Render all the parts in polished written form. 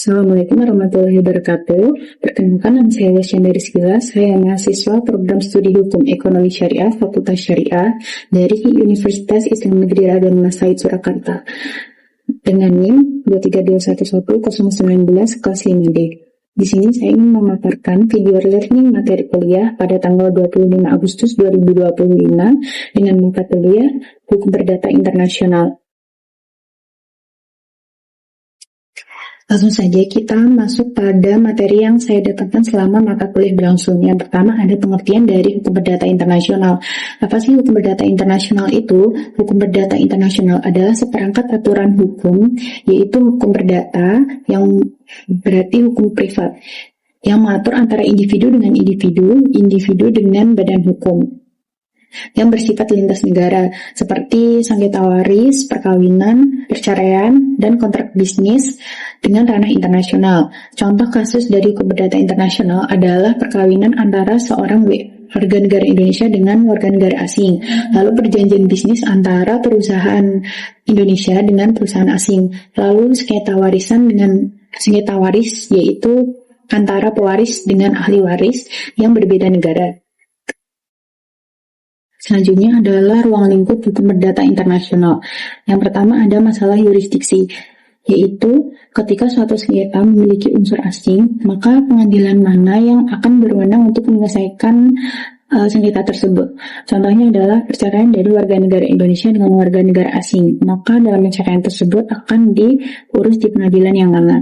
Assalamualaikum warahmatullahi wabarakatuh. Perkenalkan, nama saya Wesyan dari Skila. Saya mahasiswa program studi hukum ekonomi syariah Fakultas Syariah dari Universitas Islam Negeri Raden Mas Said Surakarta dengan NIM 232110019 kelas 5D. Di sini saya ingin memaparkan video learning materi kuliah pada tanggal 25 Agustus 2025 dengan mata kuliah Hukum Perdata Internasional. Langsung saja kita masuk pada materi yang saya dapatkan selama mata kuliah berlangsung. Yang pertama ada pengertian dari hukum perdata internasional. Apa sih hukum perdata internasional itu? Hukum perdata internasional adalah seperangkat aturan hukum, yaitu hukum perdata yang berarti hukum privat, yang mengatur antara individu dengan individu, individu dengan badan hukum, yang bersifat lintas negara, seperti sengketa waris, perkawinan, perceraian, dan kontrak bisnis dengan ranah internasional. Contoh kasus dari hukum perdata internasional adalah perkawinan antara seorang warga negara Indonesia dengan warga negara asing, lalu perjanjian bisnis antara perusahaan Indonesia dengan perusahaan asing, lalu sengketa waris yaitu antara pewaris dengan ahli waris yang berbeda negara. Selanjutnya adalah ruang lingkup hukum perdata internasional. Yang pertama ada masalah yurisdiksi, yaitu ketika suatu sengketa memiliki unsur asing, maka pengadilan mana yang akan berwenang untuk menyelesaikan sengketa tersebut. Contohnya adalah perceraian dari warga negara Indonesia dengan warga negara asing, maka dalam perceraian tersebut akan diurus di pengadilan yang mana.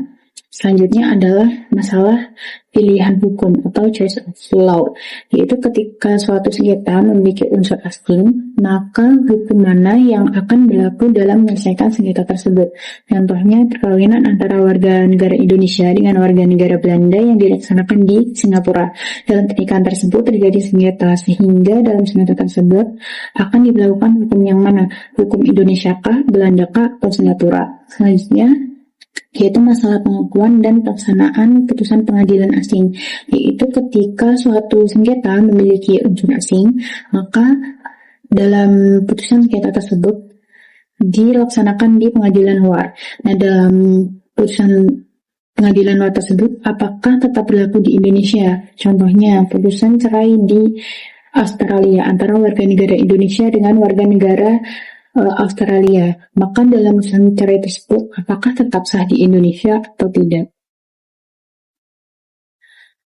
Selanjutnya adalah masalah pilihan hukum atau choice of law, yaitu ketika suatu sengketa memiliki unsur asing, maka hukum mana yang akan berlaku dalam menyelesaikan sengketa tersebut. Contohnya perkawinan antara warga negara Indonesia dengan warga negara Belanda yang dilaksanakan di Singapura. Dalam pernikahan tersebut terjadi sengketa, sehingga dalam sengketa tersebut akan diberlakukan hukum yang mana? Hukum Indonesia kah, Belanda kah, atau Singapura? Selanjutnya yaitu masalah pengakuan dan pelaksanaan putusan pengadilan asing, yaitu ketika suatu sengketa memiliki unsur asing, maka dalam putusan sengketa tersebut dilaksanakan di pengadilan luar. Nah, dalam putusan pengadilan luar tersebut apakah tetap berlaku di Indonesia? Contohnya putusan cerai di Australia antara warga negara Indonesia dengan warga negara Australia, maka dalam putusan cerai tersebut apakah tetap sah di Indonesia atau tidak?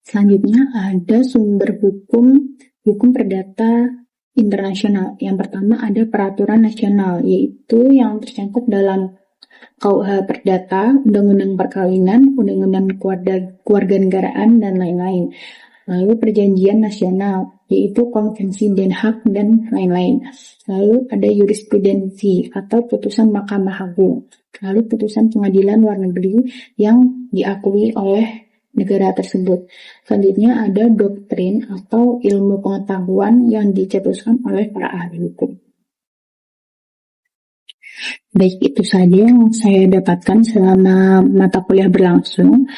Selanjutnya ada sumber hukum perdata internasional. Yang pertama ada peraturan nasional, yaitu yang tercantum dalam KUH Perdata, Undang-Undang Perkawinan, Undang-Undang Kewarganegaraan, dan lain-lain. Lalu perjanjian nasional, yaitu Konvensi Den Haag dan lain-lain. Lalu ada jurisprudensi atau putusan Mahkamah Agung. Lalu putusan pengadilan luar negeri yang diakui oleh negara tersebut. Selanjutnya ada doktrin atau ilmu pengetahuan yang dicetuskan oleh para ahli hukum. Baik, itu saja yang saya dapatkan selama mata kuliah berlangsung.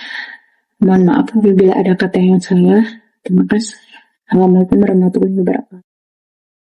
Mohon maaf apabila ada kata yang salah. Terima kasih. Assalamualaikum warahmatullahi wabarakatuh.